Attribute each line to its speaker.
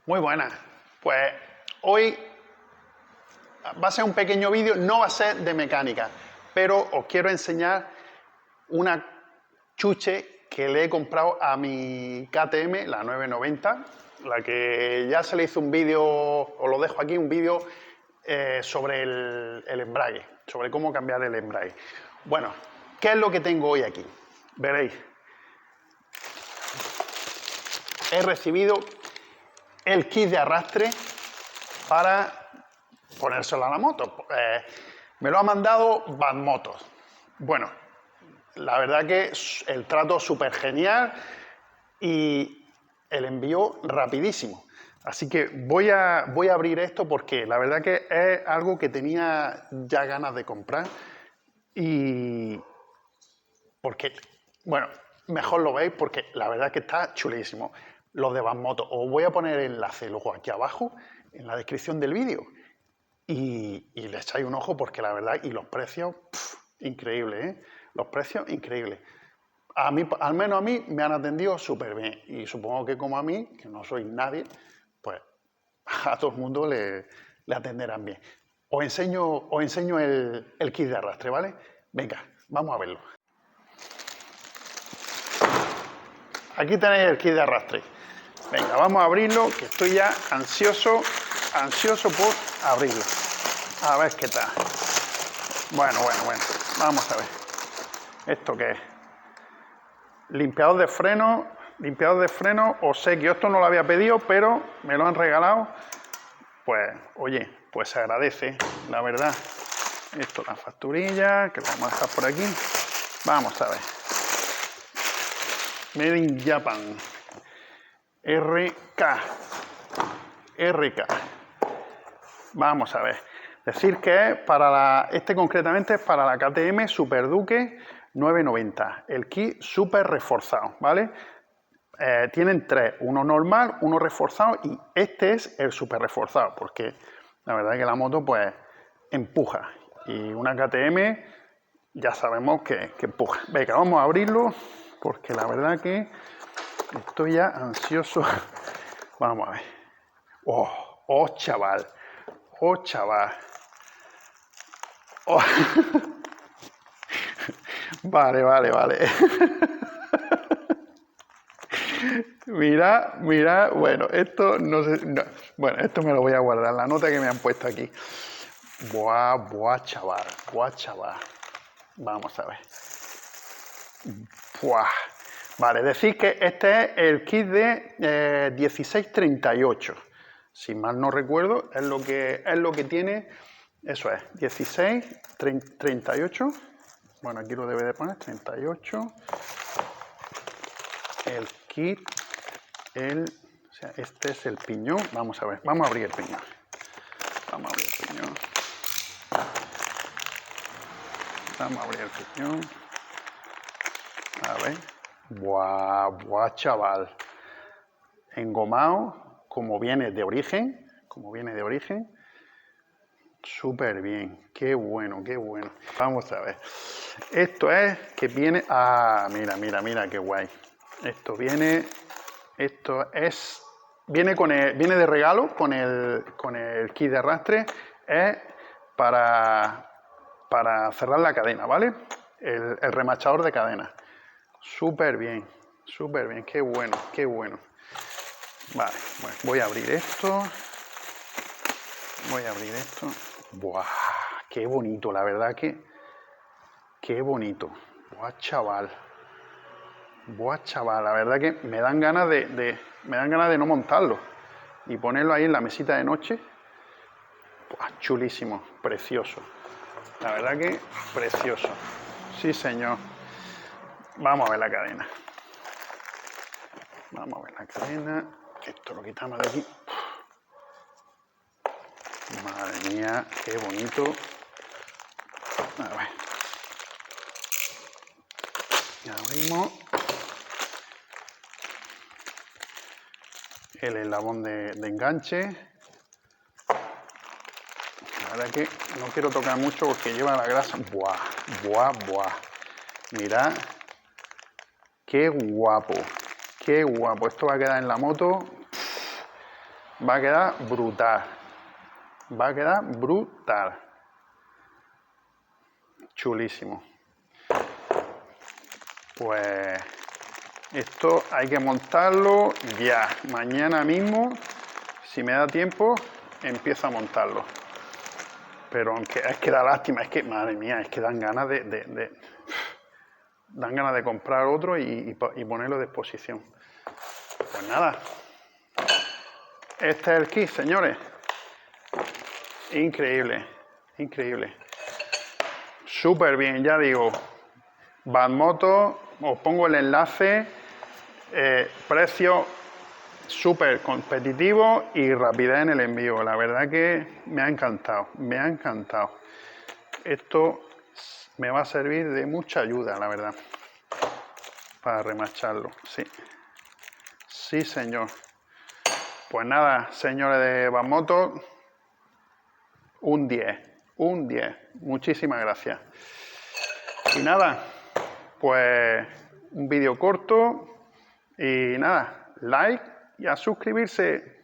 Speaker 1: Muy buenas. Pues hoy va a ser un pequeño vídeo, no va a ser de mecánica, pero os quiero enseñar una chuche que le he comprado a mi KTM, la 990, la que ya se le hizo un vídeo, os lo dejo aquí, un vídeo sobre el embrague, sobre cómo cambiar el embrague. Bueno, ¿qué es lo que tengo hoy aquí? Veréis. He recibido el kit de arrastre para ponérselo a la moto. Me lo ha mandado Badmotos. Bueno, la verdad que el trato súper genial y el envío rapidísimo. Así que voy a abrir esto porque la verdad que es algo que tenía ya ganas de comprar y porque, bueno, mejor lo veis porque la verdad que está chulísimo. Los de Badmotos, os voy a poner el enlace luego aquí abajo en la descripción del vídeo y le echáis un ojo porque la verdad, y los precios, increíbles, ¿eh? Los precios, increíbles. A mí, al menos a mí, me han atendido súper bien y supongo que como a mí, que no soy nadie, pues a todo el mundo le atenderán bien. Os enseño el kit de arrastre, ¿vale? Venga, vamos a verlo. Aquí tenéis el kit de arrastre. Venga, vamos a abrirlo, que estoy ya ansioso por abrirlo. A ver qué tal. Bueno. Vamos a ver. ¿Esto qué es? Limpiador de freno obsequio. Esto no lo había pedido, pero me lo han regalado. Pues, oye, pues se agradece, la verdad. Esto, la facturilla, que lo vamos a dejar por aquí. Vamos a ver. Made in Japan. RK. Vamos a ver. Decir que es para este concretamente es para la KTM Super Duke 990. El kit súper reforzado, ¿vale? Tienen tres, uno normal, uno reforzado y este es el súper reforzado, porque la verdad es que la moto pues empuja y una KTM ya sabemos que empuja. Venga, vamos a abrirlo porque la verdad que estoy ya ansioso. Vamos a ver. Oh, chaval. Oh, chaval. Oh. Vale. Mira, bueno, esto no sé. No. Bueno, esto me lo voy a guardar, la nota que me han puesto aquí. Buah, chaval. Vamos a ver. Buah. Vale, decir que este es el kit de 1638. Si mal no recuerdo, es lo que tiene. Eso es, 1638. Bueno, aquí lo debe de poner, 38. El kit, o sea, este es el piñón. Vamos a ver, vamos a abrir el piñón. Vamos a abrir el piñón. A ver. Buah, chaval. Engomado, como viene de origen. Súper bien. Qué bueno. Vamos a ver. Esto es que viene. Ah, mira, qué guay. Viene de regalo con el kit de arrastre. Es para cerrar la cadena, ¿vale? El remachador de cadena. Súper bien, qué bueno. Vale, bueno, voy a abrir esto. Buah, qué bonito, la verdad que qué bonito. Buah, chaval, la verdad que me dan ganas de no montarlo y ponerlo ahí en la mesita de noche. Buah, chulísimo, precioso. La verdad que precioso. Sí, señor. Vamos a ver la cadena. Esto lo quitamos de aquí. Madre mía, qué bonito. A ver. Abrimos. El eslabón de enganche. La verdad que no quiero tocar mucho porque lleva la grasa. Buah. Mirad. Qué guapo. Esto va a quedar en la moto. Va a quedar brutal. Va a quedar brutal. Chulísimo. Pues esto hay que montarlo ya. Mañana mismo, si me da tiempo, empiezo a montarlo. Pero aunque es que da lástima, es que, madre mía, es que dan ganas dan ganas de comprar otro y ponerlo de exposición. Pues nada. Este es el kit, señores. Increíble, increíble. Súper bien, ya digo. Badmoto, os pongo el enlace. Precio súper competitivo y rapidez en el envío. La verdad que me ha encantado, me ha encantado. Esto me va a servir de mucha ayuda, la verdad, para remacharlo. Sí, sí, señor. Pues nada, señores de Badmoto, un 10, un 10. Muchísimas gracias. Y nada, pues un vídeo corto y nada, like y a suscribirse.